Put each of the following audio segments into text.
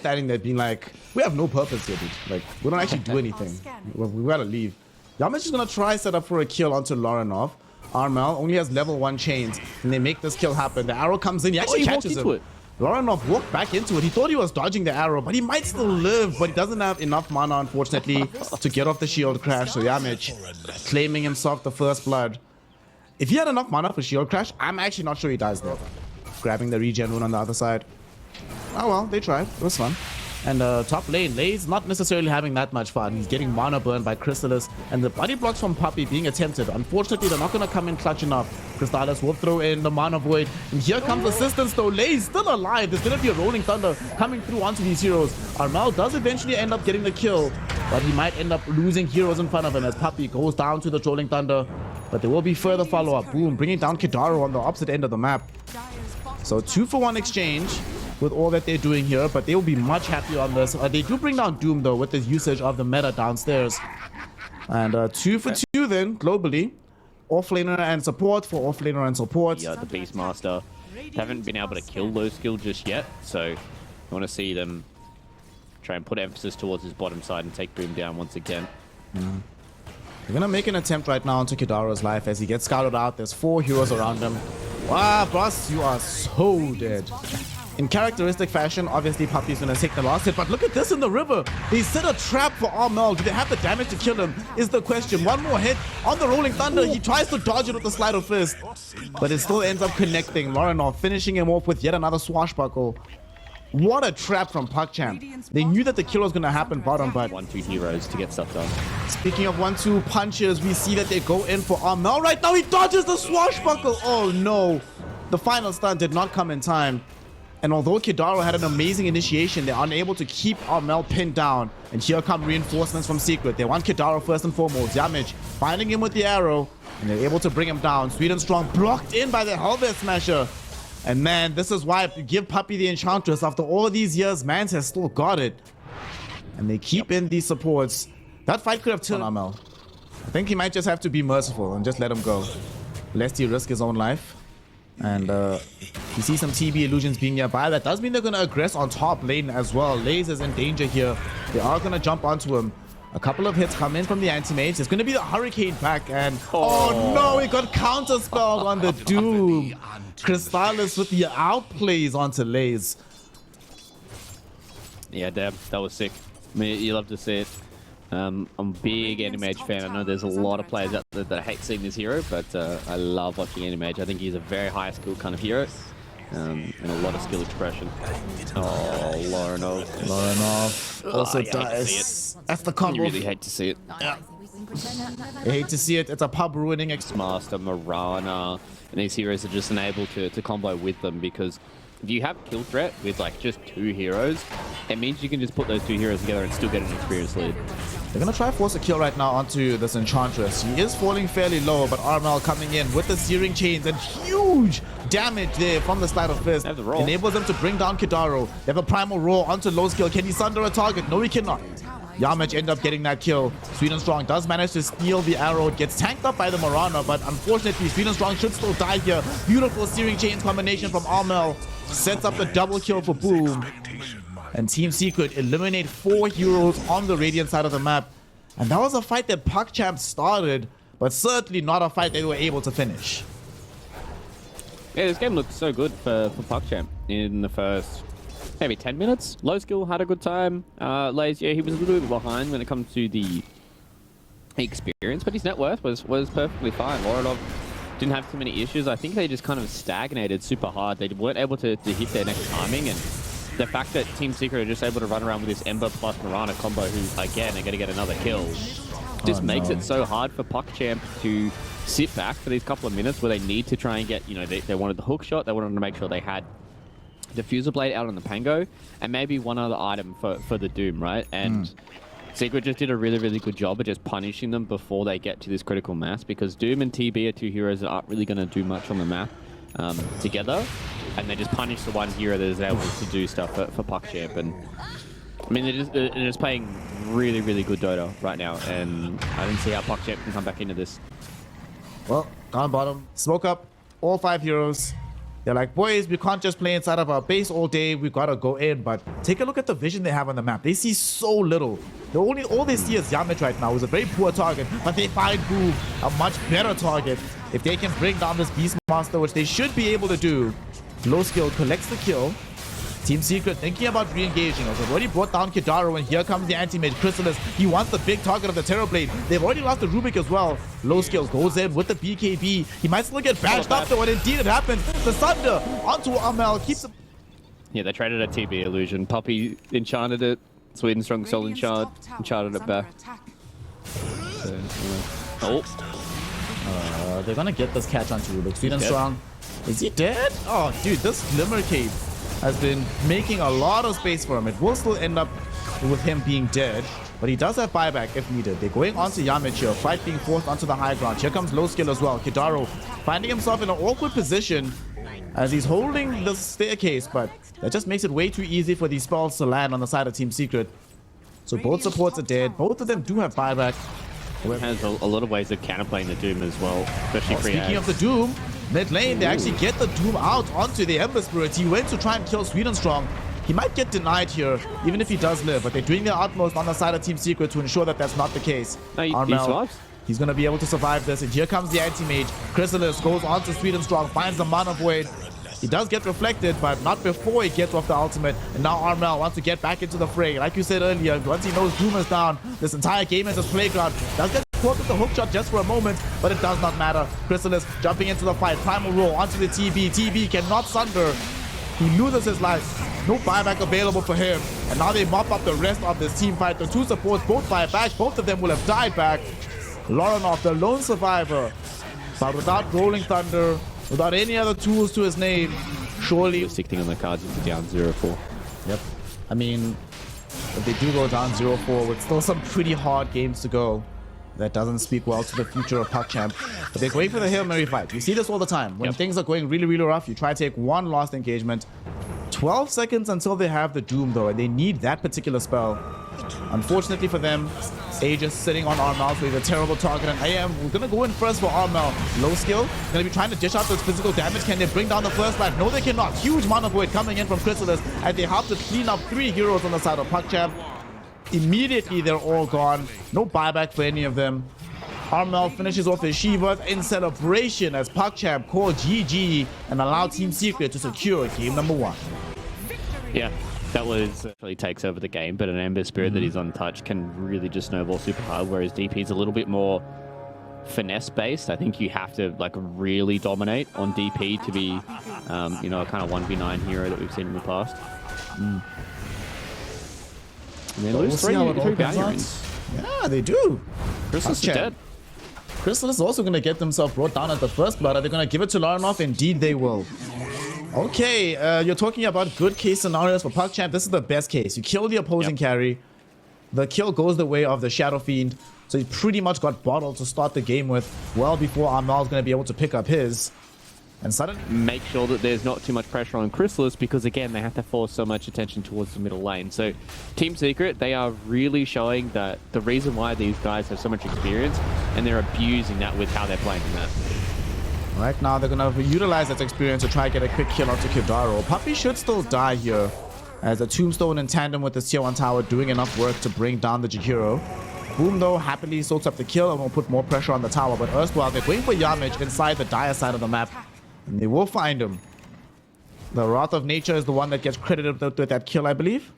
standing there being like, we have no purpose here, dude. Like, we don't actually do anything. We gotta leave. Yamish is gonna try set up for a kill onto Lorinov. Armel only has level 1 chains, and they make this kill happen. The arrow comes in, he actually catches him. Lorinov walked back into it. He thought he was dodging the arrow, but he might still live, but he doesn't have enough mana, unfortunately, to get off the shield crash. So Yamish claiming himself the first blood. If he had enough mana for shield crash, I'm actually not sure he dies there. Grabbing the regen rune on the other side. Oh well, they tried. It was fun. And top lane, Lay's not necessarily having that much fun. He's getting mana burned by Crystallis, and the body blocks from Puppy being attempted. Unfortunately, they're not going to come in clutch enough. Crystallis will throw in the mana void, and here comes assistance though. Lay's still alive. There's going to be a rolling thunder coming through onto these heroes. Armel does eventually end up getting the kill, but he might end up losing heroes in front of him as Puppy goes down to the trolling thunder. But there will be further follow-up. Boom, bringing down Kidaru on the opposite end of the map. So 2-for-1 exchange with all that they're doing here, but they will be much happier on this. They do bring down Doom though with the usage of the meta downstairs. And 2-for-2 then globally. Offlaner and support for offlaner and support. Yeah, the Beastmaster haven't been able to kill low skill just yet, so I want to see them try and put emphasis towards his bottom side and take Boom down once again. They're gonna make an attempt right now into Kidaru's life as he gets scouted out. There's 4 heroes around him. Wow, boss, you are so dead. In characteristic fashion, obviously Puppy's gonna take the last hit, but look at this in the river. They set a trap for Armel. Do they have the damage to kill him is the question. One more hit on the rolling thunder. He tries to dodge it with the sleight of fist, but it still ends up connecting. Lorinov finishing him off with yet another swashbuckle. What a trap from PuckChamp. They knew that the kill was gonna happen bottom, but 1-2 heroes to get stuff done. Speaking of 1-2 punches, we see that they go in for Armel right now. He dodges the swashbuckle. Oh no. The final stun did not come in time. And although Kidaru had an amazing initiation, they're unable to keep Armel pinned down. And here come reinforcements from Secret. They want Kidaru first and foremost. Yamish finding him with the arrow, and they're able to bring him down. Sweet and Strong blocked in by the Helvet Smasher. And man, this is why you give Puppy the Enchantress. After all these years, Mans has still got it. And they keep in these supports. That fight could have turned Armel. I think he might just have to be merciful and just let him go, lest he risk his own life. And you see some TB illusions being nearby. That does mean they're going to aggress on top lane as well. Laze is in danger here. They are going to jump onto him. A couple of hits come in from the anti-mage. There's going to be the Hurricane back, and oh no, he got counterspelled on the Doom. Crystallis with the outplays onto Laze. Yeah, damn, that was sick. I mean, you love to see it. I'm a big Anti-Mage fan. I know there's a lot of players out there that hate seeing this hero, but I love watching Anti-Mage. I think he's a very high skill kind of hero, and a lot of skill expression. Oh, Lorinov also dies. That's the combo. You really hate to see it. Yeah. I hate to see it. It's a pub ruining. Master, Marana, and these heroes are just unable to combo with them, because if you have kill threat with like just 2 heroes, it means you can just put those 2 heroes together and still get an experience lead. They're gonna try force a kill right now onto this Enchantress. He is falling fairly low, but Armel coming in with the Searing Chains and huge damage there from the Sleight of Fist. Enables them to bring down Kidaru. They have a Primal Roar onto low skill. Can he sunder a target? No, he cannot. Yamish end up getting that kill. Sweet and Strong does manage to steal the arrow. It gets tanked up by the Marana, but unfortunately Sweet and Strong should still die here. Beautiful Searing Chains combination from Armel. Sets up the double kill for Boom. And Team Secret eliminate 4 heroes on the Radiant side of the map. And that was a fight that PuckChamp started, but certainly not a fight they were able to finish. Yeah, this game looked so good for PuckChamp in the first maybe 10 minutes. Low skill had a good time. Laze, yeah, he was a little bit behind when it comes to the experience, but his net worth was perfectly fine. Lorinov didn't have too many issues. I think they just kind of stagnated super hard. They weren't able to hit their next timing, and the fact that Team Secret are just able to run around with this Ember plus Marana combo, who again are going to get another kill, just makes it so hard for PuckChamp to sit back for these couple of minutes where they need to try and get, you know, they wanted the hook shot, they wanted to make sure they had Diffuser Blade out on the Pango, and maybe one other item for the Doom, right? And Secret just did a really, really good job of just punishing them before they get to this critical mass, because Doom and TB are 2 heroes that aren't really going to do much on the map together, and they just punish the one hero that is able to do stuff for PuckChamp. And I mean, they're just playing really, really good Dota right now, and I didn't see how PuckChamp can come back into this. Well, down bottom, smoke up, all 5 heroes. They're like, boys, we can't just play inside of our base all day. We gotta go in. But take a look at the vision they have on the map. They see so little. All they see is Yamich right now, who's a very poor target. But they find Boom, a much better target. If they can bring down this Beastmaster, which they should be able to do. Low skill collects the kill. Team Secret thinking about re-engaging. They've already brought down Kidaro, and here comes the anti-mage Chrysalis. He wants the big target of the Terrorblade. They've already lost the Rubik as well. Low skill goes in with the BKB. He might still get bashed up though, and indeed it happens. The Thunder onto Amel keeps him. Yeah, they traded a TB illusion. Puppy enchanted it. Sweden Strong Soul enchanted it back. They're gonna get this catch onto Rubik. Sweden Strong. Is he dead? Oh, dude, this Glimmer Cape has been making a lot of space for him. It will still end up with him being dead, but he does have buyback if needed. They're going onto Yamich here. Fight being forced onto the high ground. Here comes Low Skill as well. Kidaro finding himself in an awkward position as he's holding the staircase, but that just makes it way too easy for these spells to land on the side of Team Secret. So both supports are dead. Both of them do have buyback. Has a lot of ways of counterplaying the Doom as well, especially speaking of the Doom, mid lane, they actually get the Doom out onto the Ember Spirit. He went to try and kill Sweden Strong. He might get denied here, even if he does live, but they're doing their utmost on the side of Team Secret to ensure that that's not the case. No, he survives. He's going to be able to survive this, and here comes the anti-mage. Chrysalis goes on to Sweden Strong, finds the Mana Void. He does get reflected, but not before he gets off the ultimate. And now Armel wants to get back into the fray. Like you said earlier, once he knows Doom is down, this entire game is his playground. Does get caught with the hook shot just for a moment, but it does not matter. Chrysalis jumping into the fight. Primal roll onto the TB. TB cannot sunder. He loses his life. No buyback available for him. And now they mop up the rest of this team fight. The two supports both buy back. Both of them will have died back. Lorenov, the lone survivor. But without Rolling Thunder, without any other tools to his name, surely... The sick thing on the cards is down 0-4. Yep. I mean, if they do go down 0-4 with still some pretty hard games to go, that doesn't speak well to the future of PuckChamp. But they're going for the Hail Mary fight. You see this all the time. When things are going really, really rough, you try to take one last engagement. 12 seconds until they have the Doom, though, and they need that particular spell. Unfortunately for them, Aegis sitting on Armel, so he's a terrible target. And we're going to go in first for Armel. Low skill, going to be trying to dish out this physical damage. Can they bring down the first life? No, they cannot. Huge Mana Void coming in from Chrysalis, and they have to clean up 3 heroes on the side of PuckChamp. Immediately, they're all gone. No buyback for any of them. Armel finishes off his Shiva in celebration as PuckChamp call GG and allow Team Secret to secure game number 1. Yeah, that was really takes over the game, but an Ember Spirit that is untouched can really just snowball super hard, whereas DP is a little bit more finesse based. I think you have to like really dominate on DP to be, you know, a kind of 1v9 hero that we've seen in the past. And they lose three Guardians. Yeah, they do. Chrysalis is dead. Chrysalis is also going to get themselves brought down at the first blood. Are they going to give it to Laranov? Indeed, they will. Okay, you're talking about good case scenarios for PuckChamp. This is the best case. You kill the opposing carry. The kill goes the way of the Shadow Fiend. So he pretty much got bottled to start the game with well before Armel's going to be able to pick up his. And suddenly make sure that there's not too much pressure on Chrysalis, because again, they have to force so much attention towards the middle lane. So Team Secret, they are really showing that the reason why these guys have so much experience, and they're abusing that with how they're playing the map. Right now, they're going to utilize that experience to try and get a quick kill onto Kidaro. Puppy should still die here, as a Tombstone in tandem with the Tier 1 tower doing enough work to bring down the Jakiro. Boom, though, happily soaks up the kill and will put more pressure on the tower. But erstwhile, they're going for Yamich inside the dire side of the map. And they will find him. The Wrath of Nature is the one that gets credited with that kill, I believe.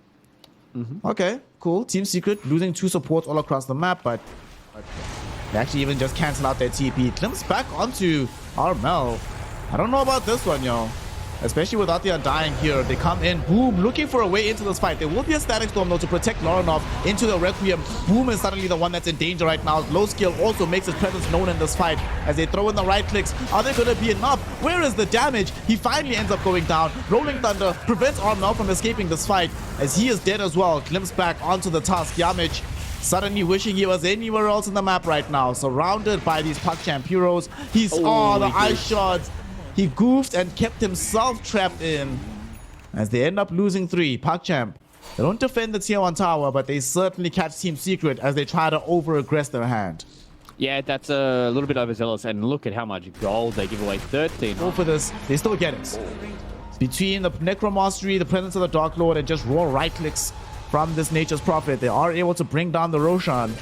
Okay, cool. Team Secret losing 2 supports all across the map, but they actually even just cancel out their TP. Glimpse back onto Armel. I don't know about this one, yo. Especially without the Undying here. They come in, Boom, looking for a way into this fight. There will be a Static Storm, though, to protect Lorenov into the Requiem. Boom is suddenly the one that's in danger right now. Low skill also makes his presence known in this fight as they throw in the right clicks. Are they going to be enough? Where is the damage? He finally ends up going down. Rolling Thunder prevents Armel from escaping this fight as he is dead as well. Glimpse back onto the task. Yamich suddenly wishing he was anywhere else in the map right now. Surrounded by these PuckChamp heroes. He's, the ice shots. He goofed and kept himself trapped in as they end up losing 3. PuckChamp, they don't defend the Tier 1 tower, but they certainly catch Team Secret as they try to over-aggress their hand. Yeah, that's a little bit overzealous, and look at how much gold they give away. 13. Go for this. They still get it. Between the Necromastery, the Presence of the Dark Lord, and just raw right clicks from this Nature's Prophet, they are able to bring down the Roshan.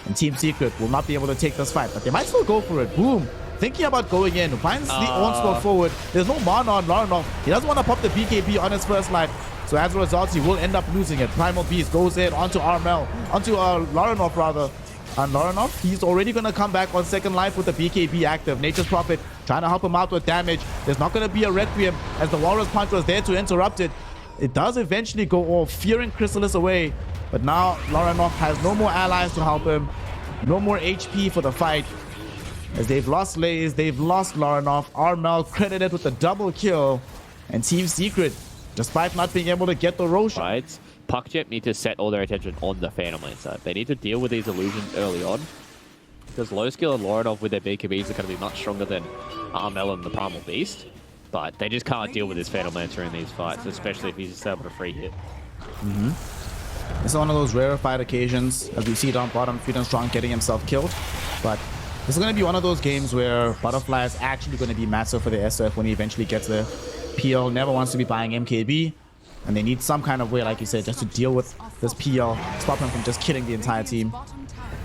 And Team Secret will not be able to take this fight, but they might still go for it. Boom. Thinking about going in. Finds the onslaught forward. There's no mana on Laranov. He doesn't want to pop the BKB on his first life. So as a result, he will end up losing it. Primal Beast goes in onto Laranov rather. And Laranov, he's already going to come back on second life with the BKB active. Nature's Prophet trying to help him out with damage. There's not going to be a Requiem as the Walrus Punch was there to interrupt it. It does eventually go off, fearing Chrysalis away. But now Laranov has no more allies to help him. No more HP for the fight. As they've lost Lays, they've lost Laranov. Armel credited with the double kill. And Team Secret, despite not being able to get the Roshan. Right. PuckChamp need to set all their attention on the Phantom Lane side. They need to deal with these illusions early on. Because low skill and Laranov with their BKBs are going to be much stronger than Armel and the Primal Beast. But they just can't deal with this Phantom Lancer in these fights, especially if he's able to free hit. This is one of those rarefied occasions, as we see down bottom, Freedom Strong getting himself killed. But this is going to be one of those games where Butterfly is actually going to be massive for the SF when he eventually gets there. PL never wants to be buying MKB, and they need some kind of way, like you said, just to deal with this PL, stop him from just killing the entire team.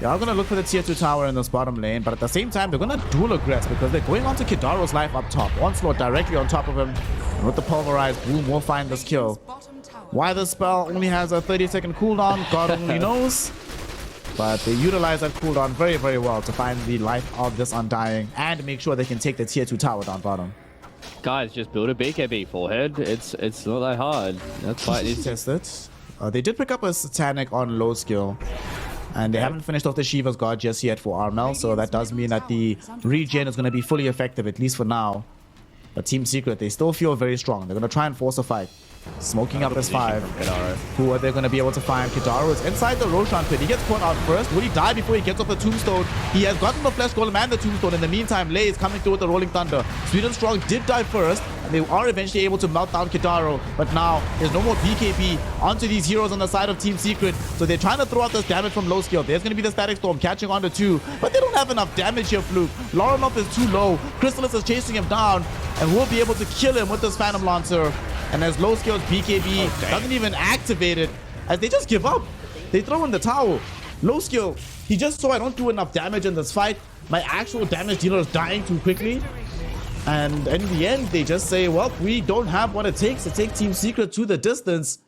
They are going to look for the tier 2 tower in this bottom lane, but at the same time, they're going to dual aggress because they're going on to Kidaro's life up top. Onslaught directly on top of him, and with the pulverized boom, we'll find this kill. Why this spell only has a 30-second cooldown, God only knows. But they utilize that cooldown very, very well to find the life of this Undying and make sure they can take the tier 2 tower down bottom. Guys, just build a BKB forehead. It's not that hard. That's why it's test it. They did pick up a Satanic on low skill. And they haven't finished off the Shiva's God just yet for Armel, so that does mean that the regen is going to be fully effective, at least for now. But Team Secret, they still feel very strong. They're going to try and force a fight. Smoking up this 5. Who are they going to be able to find? Kidaro is inside the Roshan pit. He gets caught out first. Will he die before he gets off the Tombstone? He has gotten the Flesh Golem and the Tombstone. In the meantime, Lay is coming through with the Rolling Thunder. Sweet and Strong did die first, and they are eventually able to melt down Kidaro. But now, there's no more BKB onto these heroes on the side of Team Secret. So they're trying to throw out this damage from low skill. There's going to be the Static Storm catching on to 2. But they don't have enough damage here, Fluke. Laranov is too low. Chrysalis is chasing him down, and will be able to kill him with this Phantom Lancer. And as low skill's BKB doesn't even activate it, as they just give up. They throw in the towel. Low skill, he just saw I don't do enough damage in this fight. My actual damage dealer is dying too quickly. And in the end, they just say, well, we don't have what it takes to take Team Secret to the distance.